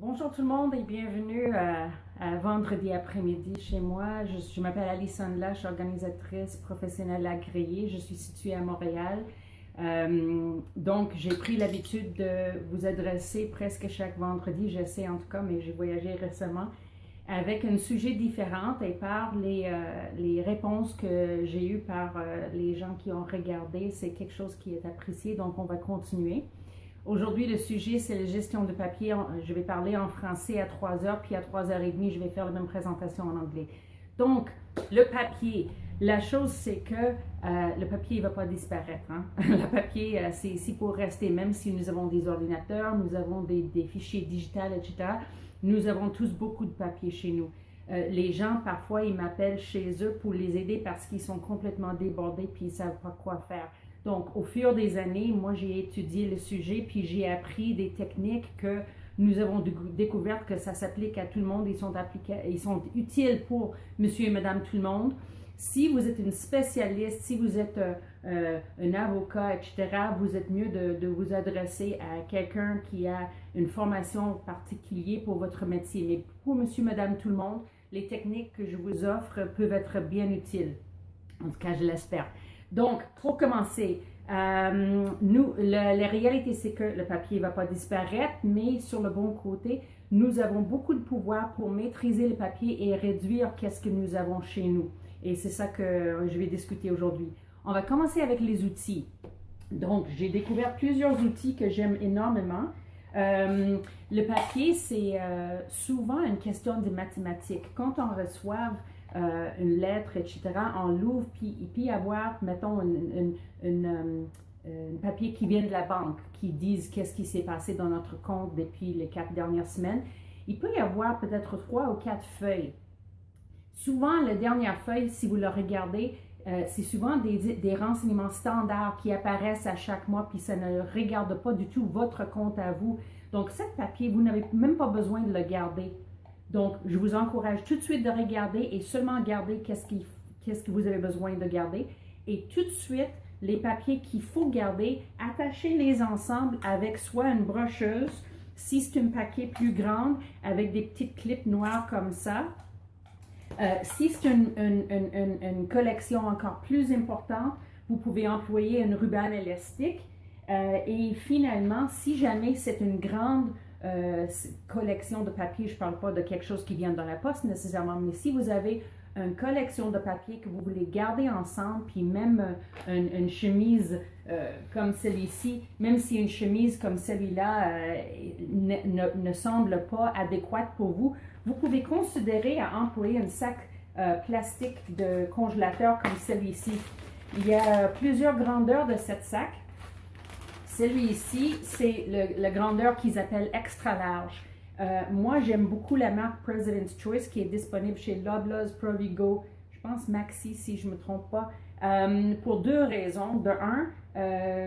Bonjour tout le monde et bienvenue à vendredi après-midi chez moi. Je m'appelle Alissandra, je suis organisatrice professionnelle agréée. Je suis située à Montréal. Donc, j'ai pris l'habitude de vous adresser presque chaque vendredi. J'essaie en tout cas, mais j'ai voyagé récemment avec un sujet différent et par les réponses que j'ai eues par les gens qui ont regardé. C'est quelque chose qui est apprécié, donc on va continuer. Aujourd'hui, le sujet, c'est la gestion de papier. Je vais parler en français à 3 heures, puis à 3h30, je vais faire la même présentation en anglais. Donc, le papier. La chose, c'est que le papier ne va pas disparaître. Hein? Le papier, c'est ici pour rester, même si nous avons des ordinateurs, nous avons des fichiers digitaux, etc. Nous avons tous beaucoup de papier chez nous. Les gens, parfois, ils m'appellent chez eux pour les aider parce qu'ils sont complètement débordés puis ils ne savent pas quoi faire. Donc, au fur des années, moi, j'ai étudié le sujet, puis j'ai appris des techniques que nous avons découvertes que ça s'applique à tout le monde. Ils sont utiles pour monsieur et madame tout le monde. Si vous êtes une spécialiste, si vous êtes un avocat, etc., vous êtes mieux de vous adresser à quelqu'un qui a une formation particulière pour votre métier. Mais pour monsieur, madame, tout le monde, les techniques que je vous offre peuvent être bien utiles. En tout cas, je l'espère. Donc, pour commencer, la réalité, c'est que le papier ne va pas disparaître, mais sur le bon côté, nous avons beaucoup de pouvoir pour maîtriser le papier et réduire qu'est-ce que nous avons chez nous. Et c'est ça que je vais discuter aujourd'hui. On va commencer avec les outils. Donc, j'ai découvert plusieurs outils que j'aime énormément. Le papier, c'est souvent une question de mathématiques. Quand on reçoit une lettre, etc., on l'ouvre, puis il peut y avoir, mettons, un papier qui vient de la banque, qui dit qu'est-ce qui s'est passé dans notre compte depuis les 4 dernières semaines. Il peut y avoir peut-être 3 ou 4 feuilles. Souvent, la dernière feuille, si vous le regardez, c'est souvent des renseignements standards qui apparaissent à chaque mois, puis ça ne regarde pas du tout votre compte à vous. Donc, ce papier, vous n'avez même pas besoin de le garder. Donc, je vous encourage tout de suite de regarder et seulement garder qu'est-ce que vous avez besoin de garder. Et tout de suite, les papiers qu'il faut garder, attachez-les ensemble avec soit une brocheuse, si c'est un paquet plus grand, avec des petites clips noires comme ça. Si c'est une collection encore plus importante, vous pouvez employer une ruban élastique. Et finalement, si jamais c'est une grande collection de papier, je ne parle pas de quelque chose qui vient dans la poste nécessairement, mais si vous avez une collection de papier que vous voulez garder ensemble, puis même une chemise comme celle-ci, même si une chemise comme celui-là ne semble pas adéquate pour vous, vous pouvez considérer à employer un sac plastique de congélateur comme celui-ci. Il y a plusieurs grandeurs de cette sac. Celui-ci, c'est la grandeur qu'ils appellent extra large. Moi, j'aime beaucoup la marque President's Choice qui est disponible chez Loblaws, Provigo, je pense Maxi si je ne me trompe pas, pour 2 raisons. De un,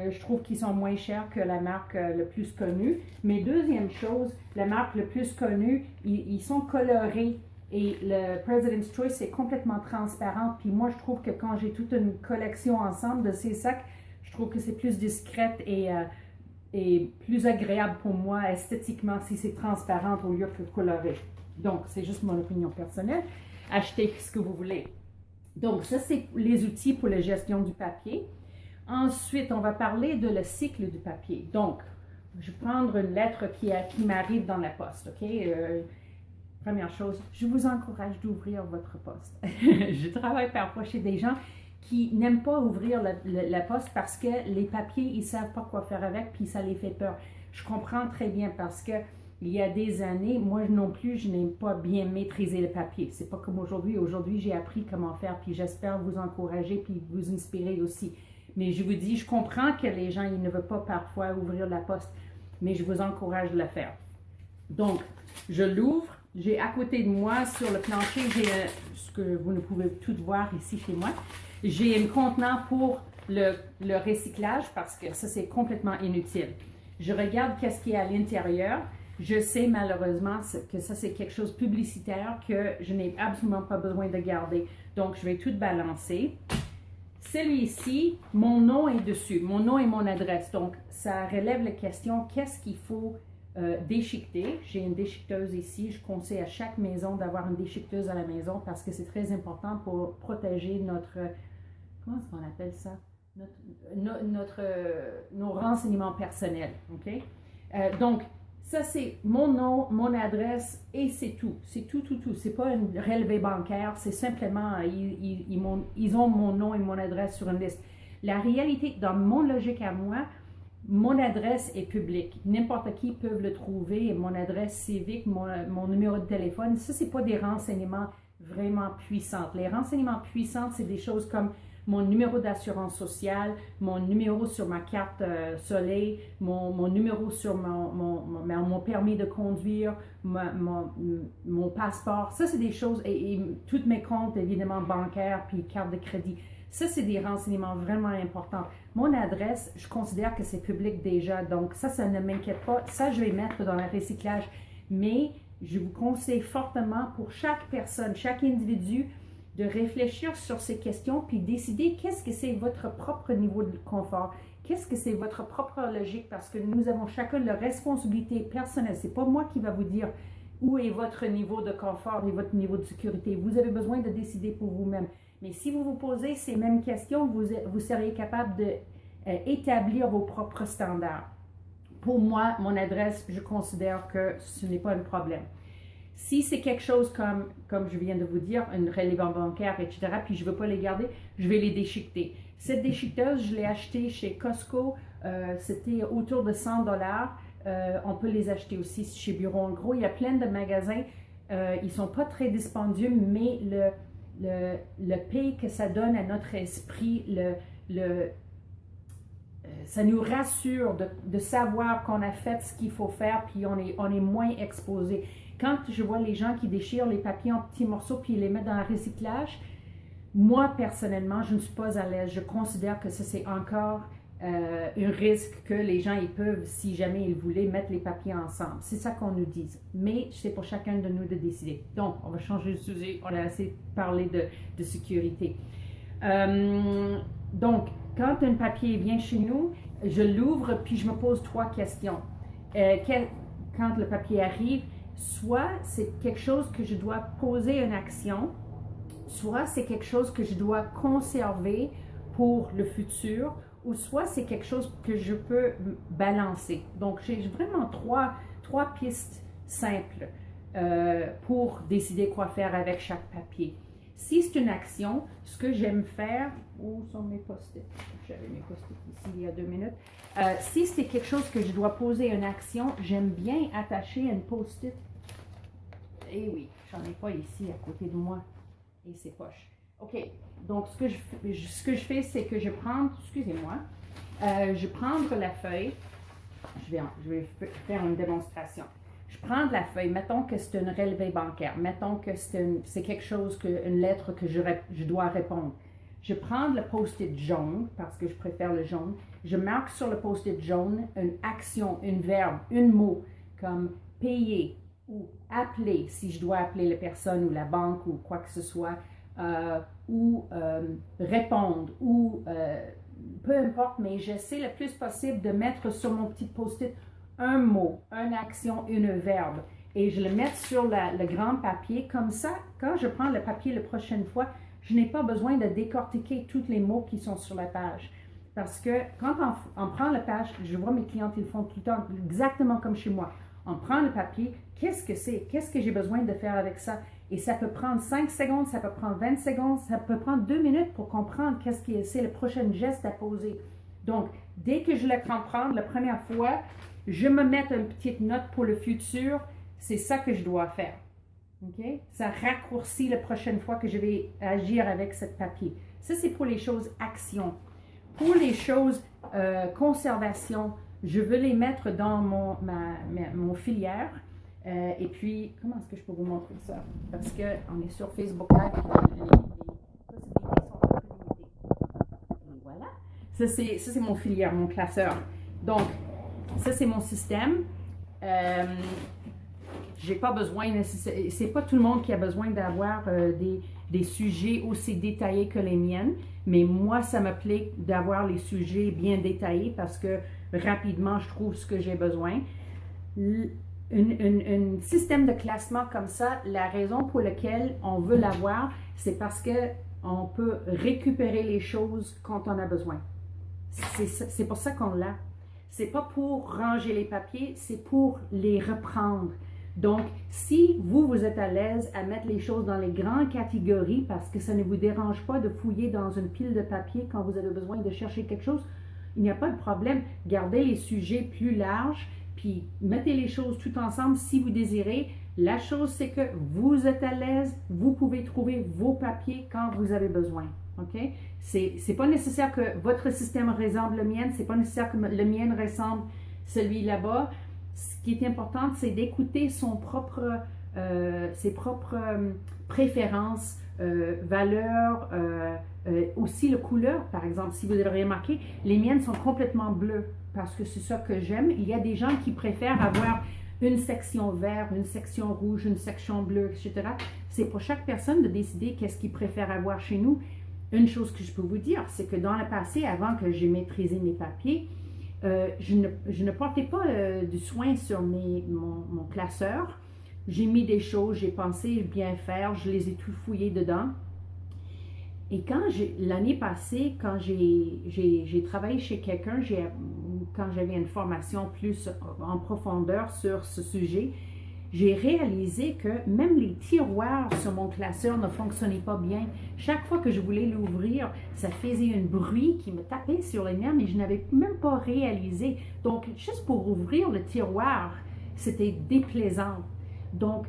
je trouve qu'ils sont moins chers que la marque le plus connue. Mais deuxième chose, la marque le plus connue, ils sont colorés. Et le President's Choice est complètement transparent. Puis moi, je trouve que quand j'ai toute une collection ensemble de ces sacs, je trouve que c'est plus discrète et plus agréable pour moi esthétiquement si c'est transparent au lieu que coloré. Donc, c'est juste mon opinion personnelle. Achetez ce que vous voulez. Donc, ça, c'est les outils pour la gestion du papier. Ensuite, on va parler de le cycle du papier. Donc, je vais prendre une lettre qui m'arrive dans la poste, OK? Première chose, je vous encourage d'ouvrir votre poste. Je travaille parfois chez des gens qui n'aiment pas ouvrir la poste parce que les papiers, ils ne savent pas quoi faire avec, puis ça les fait peur. Je comprends très bien parce que il y a des années, moi non plus, je n'ai pas bien maîtrisé le papier. C'est pas comme aujourd'hui. Aujourd'hui, j'ai appris comment faire, puis j'espère vous encourager, puis vous inspirer aussi. Mais je vous dis, je comprends que les gens, ils ne veulent pas parfois ouvrir la poste, mais je vous encourage de le faire. Donc, je l'ouvre. J'ai à côté de moi, sur le plancher, j'ai ce que vous ne pouvez tout voir ici chez moi. J'ai un contenant pour le recyclage parce que ça, c'est complètement inutile. Je regarde qu'est-ce qu'il y a à l'intérieur. Je sais malheureusement que ça, c'est quelque chose de publicitaire que je n'ai absolument pas besoin de garder. Donc, je vais tout balancer. Celui-ci, mon nom est dessus. Mon nom et mon adresse. Donc, ça relève la question, qu'est-ce qu'il faut déchiqueter. J'ai une déchiqueteuse ici. Je conseille à chaque maison d'avoir une déchiqueteuse à la maison parce que c'est très important pour protéger notre, comment est-ce qu'on appelle ça? Nos renseignements personnels. OK? Donc, ça, c'est mon nom, mon adresse et c'est tout. C'est tout. C'est pas une relevée bancaire. C'est simplement, ils ont mon nom et mon adresse sur une liste. La réalité, dans mon logique à moi, mon adresse est publique. N'importe qui peut le trouver. Mon adresse civique, mon numéro de téléphone, ça, c'est pas des renseignements vraiment puissants. Les renseignements puissants, c'est des choses comme mon numéro d'assurance sociale, mon numéro sur ma carte soleil, mon numéro sur mon permis de conduire, mon passeport. Ça, c'est des choses, et tous mes comptes, évidemment, bancaires, puis carte de crédit. Ça, c'est des renseignements vraiment importants. Mon adresse, je considère que c'est public déjà, donc ça ne m'inquiète pas. Ça, je vais mettre dans le recyclage. Mais je vous conseille fortement pour chaque personne, chaque individu, de réfléchir sur ces questions puis décider qu'est-ce que c'est votre propre niveau de confort, qu'est-ce que c'est votre propre logique, parce que nous avons chacun la responsabilité personnelle. C'est pas moi qui va vous dire où est votre niveau de confort et votre niveau de sécurité. Vous avez besoin de décider pour vous-même. Mais si vous vous posez ces mêmes questions, vous seriez capable d'établir vos propres standards. Pour moi, mon adresse, je considère que ce n'est pas un problème. Si c'est quelque chose comme je viens de vous dire, une relève bancaire, etc., puis je ne veux pas les garder, je vais les déchiqueter. Cette déchiqueteuse, je l'ai achetée chez Costco, c'était autour de 100 $. On peut les acheter aussi chez Bureau en gros. Il y a plein de magasins, ils ne sont pas très dispendieux, mais le paix que ça donne à notre esprit, ça nous rassure de savoir qu'on a fait ce qu'il faut faire, puis on est moins exposé. Quand je vois les gens qui déchirent les papiers en petits morceaux puis les mettent dans le recyclage, moi, personnellement, je ne suis pas à l'aise. Je considère que ça, c'est encore un risque que les gens ils peuvent, si jamais ils voulaient, mettre les papiers ensemble. C'est ça qu'on nous dit. Mais c'est pour chacun de nous de décider. Donc, on va changer de sujet. On a assez parlé de sécurité. Donc, quand un papier vient chez nous, je l'ouvre puis je me pose 3 questions. Quand le papier arrive, soit c'est quelque chose que je dois poser une action, soit c'est quelque chose que je dois conserver pour le futur, ou soit c'est quelque chose que je peux balancer. Donc, j'ai vraiment trois pistes simples pour décider quoi faire avec chaque papier. Si c'est une action, ce que j'aime faire, où sont mes post-it? J'avais mes post-it ici il y a 2 minutes. Si c'est quelque chose que je dois poser une action, j'aime bien attacher une post-it. Eh oui, j'en ai pas ici à côté de moi et c'est poche. OK, donc ce que je fais, c'est que je prends, excusez-moi, je prends la feuille, je vais faire une démonstration. Je prends la feuille, mettons que c'est une relevée bancaire, mettons que c'est quelque chose, une lettre que je dois répondre. Je prends le post-it jaune, parce que je préfère le jaune, je marque sur le post-it jaune une action, un verbe, un mot, comme payer ou appeler, si je dois appeler la personne ou la banque ou quoi que ce soit, ou répondre, ou peu importe, mais j'essaie le plus possible de mettre sur mon petit post-it un mot, une action, un verbe, et je le mets sur le grand papier. Comme ça, quand je prends le papier la prochaine fois, je n'ai pas besoin de décortiquer tous les mots qui sont sur la page. Parce que quand on prend la page, je vois mes clientes, ils font tout le temps exactement comme chez moi. On prend le papier, qu'est-ce que c'est? Qu'est-ce que j'ai besoin de faire avec ça? Et ça peut prendre 5 secondes, ça peut prendre 20 secondes, ça peut prendre 2 minutes pour comprendre qu'est-ce que c'est le prochain geste à poser. Donc, dès que je le comprends la première fois, je me mets une petite note pour le futur. C'est ça que je dois faire. Okay? Ça raccourcit la prochaine fois que je vais agir avec ce papier. Ça, c'est pour les choses action. Pour les choses conservation, je veux les mettre dans mon filière. Et puis, comment est-ce que je peux vous montrer ça? Parce qu'on est sur Facebook Live, les possibilités sont un peu limitées. Et voilà. Ça, c'est mon filière, mon classeur. Donc, ça, c'est mon système. J'ai pas besoin, c'est pas tout le monde qui a besoin d'avoir des sujets aussi détaillés que les miennes, mais moi, ça me plaît d'avoir les sujets bien détaillés parce que rapidement, je trouve ce que j'ai besoin. Un système de classement comme ça, la raison pour laquelle on veut l'avoir, c'est parce que on peut récupérer les choses quand on a besoin. C'est pour ça qu'on l'a. C'est pas pour ranger les papiers, c'est pour les reprendre. Donc, si vous êtes à l'aise à mettre les choses dans les grandes catégories parce que ça ne vous dérange pas de fouiller dans une pile de papier quand vous avez besoin de chercher quelque chose, il n'y a pas de problème. Gardez les sujets plus larges, puis mettez les choses tout ensemble si vous désirez. La chose, c'est que vous êtes à l'aise, vous pouvez trouver vos papiers quand vous avez besoin. OK? C'est pas nécessaire que votre système ressemble le mien, c'est pas nécessaire que le mien ressemble celui là-bas. Ce qui est important, c'est d'écouter ses propres préférences, valeurs, aussi la couleur, par exemple. Si vous avez remarqué, les miennes sont complètement bleues parce que c'est ça que j'aime. Il y a des gens qui préfèrent avoir une section verte, une section rouge, une section bleue, etc. C'est pour chaque personne de décider qu'est-ce qu'il préfère avoir chez nous. Une chose que je peux vous dire, c'est que dans le passé, avant que j'ai maîtrisé mes papiers, je ne portais pas du soin sur mon classeur. J'ai mis des choses, j'ai pensé bien faire, je les ai tout fouillés dedans. Et l'année passée, quand j'ai travaillé chez quelqu'un, quand j'avais une formation plus en profondeur sur ce sujet, j'ai réalisé que même les tiroirs sur mon classeur ne fonctionnaient pas bien. Chaque fois que je voulais l'ouvrir, ça faisait un bruit qui me tapait sur les nerfs, mais je n'avais même pas réalisé. Donc, juste pour ouvrir le tiroir, c'était déplaisant. Donc,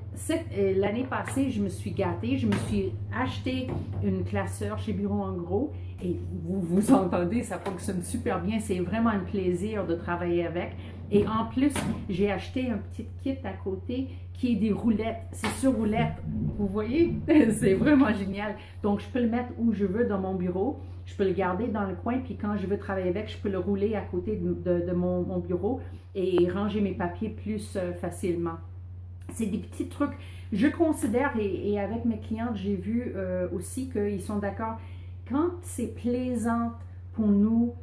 l'année passée, je me suis gâtée, je me suis acheté une classeur chez Bureau en Gros et vous entendez, ça fonctionne super bien, c'est vraiment un plaisir de travailler avec. Et en plus, j'ai acheté un petit kit à côté qui est des roulettes, c'est sur roulette, vous voyez, c'est vraiment génial. Donc, je peux le mettre où je veux dans mon bureau, je peux le garder dans le coin, puis quand je veux travailler avec, je peux le rouler à côté de mon bureau et ranger mes papiers plus facilement. C'est des petits trucs. Je considère, et avec mes clientes, j'ai vu aussi qu'ils sont d'accord, quand c'est plaisant pour nous,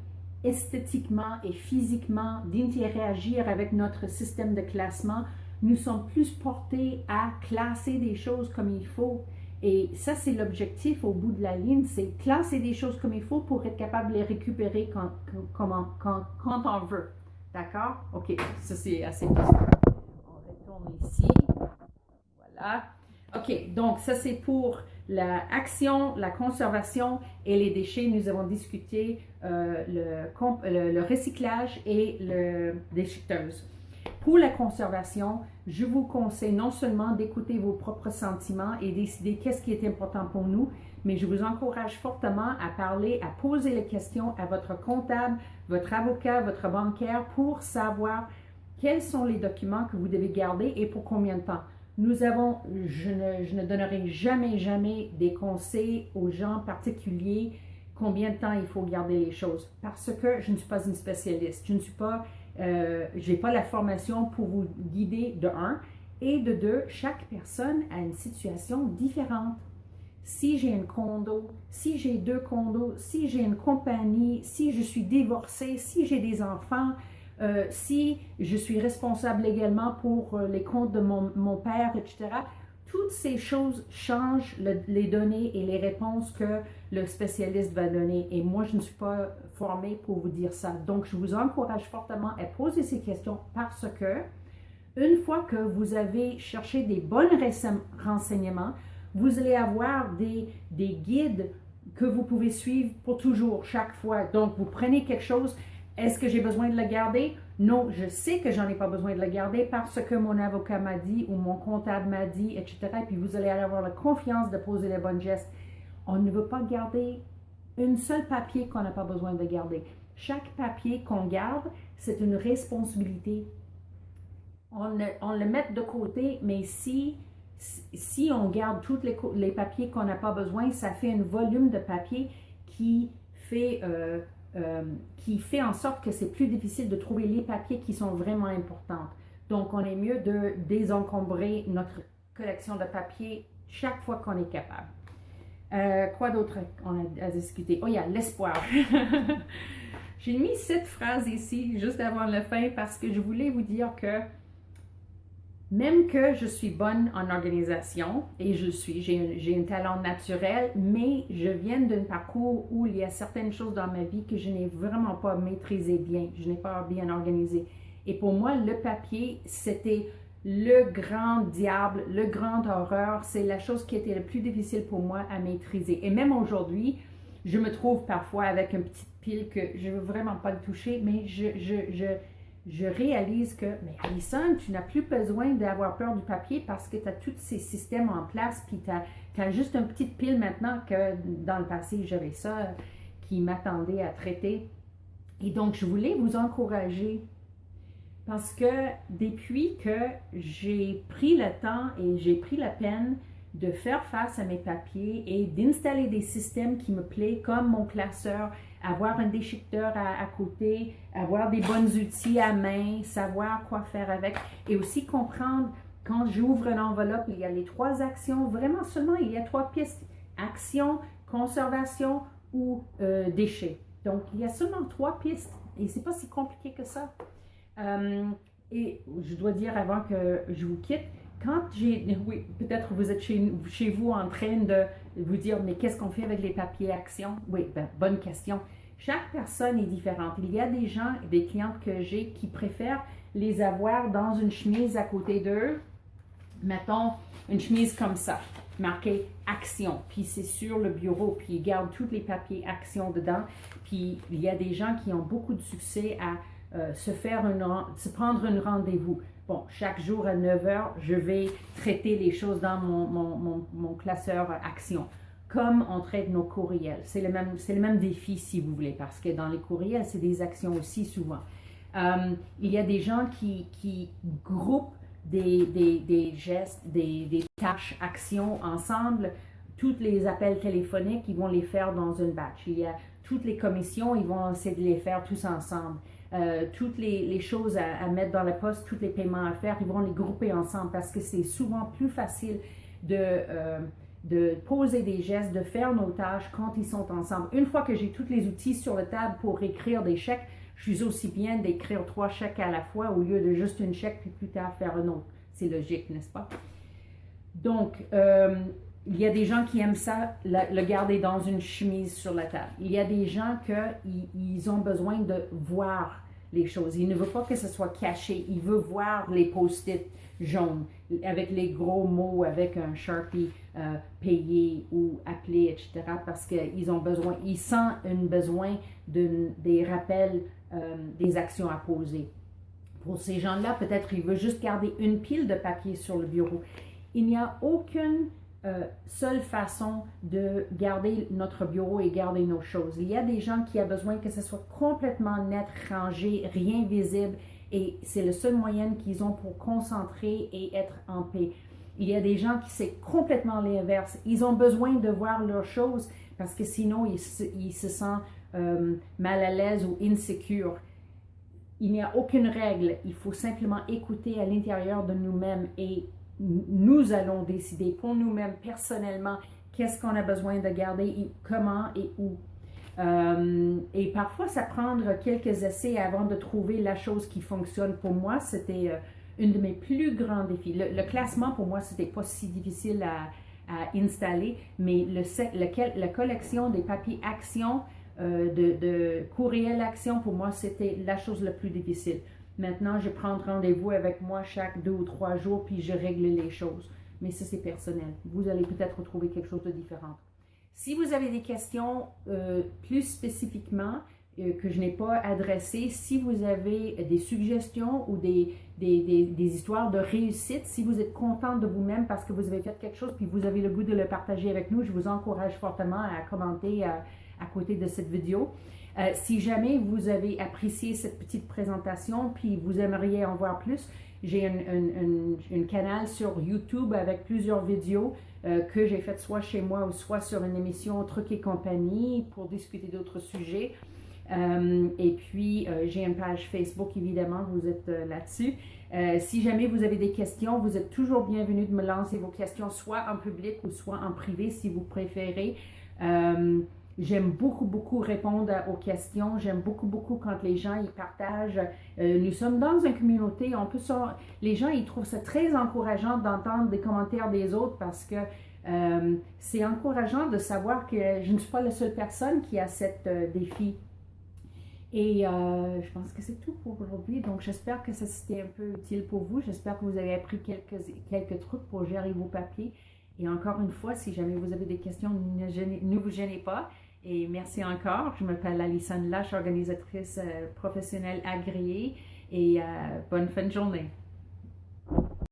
esthétiquement et physiquement, d'interagir avec notre système de classement, nous sommes plus portés à classer des choses comme il faut. Et ça, c'est l'objectif au bout de la ligne, c'est classer des choses comme il faut pour être capable de les récupérer quand on veut. D'accord? OK, ça c'est assez possible. On retourne ici. Voilà. OK, donc ça c'est pour l'action, la conservation et les déchets. Nous avons discuté le recyclage et le déchiqueteuse. Pour la conservation, je vous conseille non seulement d'écouter vos propres sentiments et décider qu'est-ce qui est important pour nous, mais je vous encourage fortement à parler, à poser les questions à votre comptable, votre avocat, votre banquière pour savoir quels sont les documents que vous devez garder et pour combien de temps. Je ne donnerai jamais des conseils aux gens particuliers combien de temps il faut garder les choses parce que je ne suis pas une spécialiste. Je n'ai pas la formation pour vous guider de un et de deux, chaque personne a une situation différente. Si j'ai un condo, si j'ai 2 condos, si j'ai une compagnie, si je suis divorcée, si j'ai des enfants, si je suis responsable également pour les comptes de mon père, etc. Toutes ces choses changent les données et les réponses que le spécialiste va donner. Et moi, je ne suis pas formée pour vous dire ça. Donc, je vous encourage fortement à poser ces questions parce que une fois que vous avez cherché des bons renseignements, vous allez avoir des guides que vous pouvez suivre pour toujours, chaque fois. Donc, vous prenez quelque chose. Est-ce que j'ai besoin de le garder? Non, je sais que j'en ai pas besoin de le garder parce que mon avocat m'a dit ou mon comptable m'a dit, etc. Et puis vous allez avoir la confiance de poser les bons gestes. On ne veut pas garder un seul papier qu'on n'a pas besoin de garder. Chaque papier qu'on garde, c'est une responsabilité. On le met de côté, mais si on garde tous les papiers qu'on n'a pas besoin, ça fait un volume de papier qui fait en sorte que c'est plus difficile de trouver les papiers qui sont vraiment importants. Donc, on est mieux de désencombrer notre collection de papiers chaque fois qu'on est capable. Quoi d'autre on a discuté? Oh, il y a l'espoir. J'ai mis cette phrase ici, juste avant la fin, parce que je voulais vous dire que Même que je suis bonne en organisation, et j'ai un talent naturel, mais je viens d'un parcours où il y a certaines choses dans ma vie que je n'ai vraiment pas maîtrisées bien, je n'ai pas bien organisé. Et pour moi, le papier, c'était le grand diable, le grand horreur, c'est la chose qui était le plus difficile pour moi à maîtriser. Et même aujourd'hui, je me trouve parfois avec une petite pile que je veux vraiment pas le toucher, mais je réalise que, mais Alison, tu n'as plus besoin d'avoir peur du papier parce que tu as tous ces systèmes en place, puis tu as juste une petite pile maintenant que dans le passé, j'avais ça qui m'attendait à traiter. Et donc, je voulais vous encourager parce que depuis que j'ai pris le temps et j'ai pris la peine de faire face à mes papiers et d'installer des systèmes qui me plaisent, comme mon classeur, avoir un déchiqueteur à côté, avoir des bons outils à main, savoir quoi faire avec, et aussi comprendre quand j'ouvre une enveloppe, il y a les 3 actions, vraiment seulement il y a 3 pistes, action, conservation ou déchets. Donc il y a seulement 3 pistes et c'est pas si compliqué que ça. Et je dois dire avant que je vous quitte, oui, peut-être vous êtes chez vous en train de vous dire, mais qu'est-ce qu'on fait avec les papiers actions? Oui, ben, bonne question. Chaque personne est différente. Il y a des gens, des clientes que j'ai qui préfèrent les avoir dans une chemise à côté d'eux. Mettons, une chemise comme ça, marquée action. Puis c'est sur le bureau, puis ils gardent tous les papiers action dedans. Puis il y a des gens qui ont beaucoup de succès à se prendre un rendez-vous. Bon, chaque jour à 9 heures, je vais traiter les choses dans mon classeur action, comme on traite nos courriels. C'est le même défi, si vous voulez, parce que dans les courriels, c'est des actions aussi souvent. Il y a des gens qui groupent des gestes, des tâches, actions ensemble. Tous les appels téléphoniques, ils vont les faire dans une batch. Il y a toutes les commissions, ils vont essayer de les faire tous ensemble. Toutes les choses à mettre dans la poste, tous les paiements à faire, ils vont les grouper ensemble parce que c'est souvent plus facile de poser des gestes, de faire nos tâches quand ils sont ensemble. Une fois que j'ai tous les outils sur la table pour écrire des chèques, je suis aussi bien d'écrire 3 chèques à la fois au lieu de juste une chèque puis plus tard faire un autre. C'est logique, n'est-ce pas? Donc, il y a des gens qui aiment ça, le garder dans une chemise sur la table. Il y a des gens qui ont besoin de voir les choses. Ils ne veulent pas que ce soit caché. Ils veulent voir les post-it jaunes avec les gros mots, avec un Sharpie payé ou appelé, etc. Parce qu'ils ont besoin, ils sentent un besoin des rappels, des actions à poser. Pour ces gens-là, peut-être ils veulent juste garder une pile de papier sur le bureau. Il n'y a aucune seule façon de garder notre bureau et garder nos choses. Il y a des gens qui ont besoin que ce soit complètement net, rangé, rien visible, et c'est le seul moyen qu'ils ont pour concentrer et être en paix. Il y a des gens qui c'est complètement l'inverse. Ils ont besoin de voir leurs choses parce que sinon ils se sentent mal à l'aise ou insécures. Il n'y a aucune règle. Il faut simplement écouter à l'intérieur de nous-mêmes et nous allons décider pour nous-mêmes personnellement qu'est-ce qu'on a besoin de garder, comment et où. Et parfois, ça prend quelques essais avant de trouver la chose qui fonctionne. Pour moi, c'était une de mes plus grands défis. Le classement, pour moi, c'était pas si difficile à installer, mais la collection des papiers action, de courriel action, pour moi, c'était la chose la plus difficile. Maintenant, je prends rendez-vous avec moi chaque 2 ou 3 jours, puis je règle les choses. Mais ça, c'est personnel. Vous allez peut-être trouver quelque chose de différent. Si vous avez des questions plus spécifiquement que je n'ai pas adressées, si vous avez des suggestions ou des histoires de réussite, si vous êtes content de vous-même parce que vous avez fait quelque chose, puis vous avez le goût de le partager avec nous, je vous encourage fortement à commenter à côté de cette vidéo. Si jamais vous avez apprécié cette petite présentation puis vous aimeriez en voir plus, j'ai un canal sur YouTube avec plusieurs vidéos que j'ai faites soit chez moi ou soit sur une émission Trucs et compagnie pour discuter d'autres sujets. Et puis, j'ai une page Facebook, évidemment, vous êtes là-dessus. Si jamais vous avez des questions, vous êtes toujours bienvenus de me lancer vos questions, soit en public ou soit en privé, si vous préférez. J'aime beaucoup, beaucoup répondre aux questions. J'aime beaucoup, beaucoup quand les gens ils partagent. Nous sommes dans une communauté, les gens ils trouvent ça très encourageant d'entendre des commentaires des autres parce que c'est encourageant de savoir que je ne suis pas la seule personne qui a cet défi. Et je pense que c'est tout pour aujourd'hui. Donc, j'espère que ça c'était un peu utile pour vous. J'espère que vous avez appris quelques trucs pour gérer vos papiers. Et encore une fois, si jamais vous avez des questions, ne vous gênez pas. Et merci encore. Je m'appelle Alison Lache, organisatrice professionnelle agréée. Et bonne fin de journée.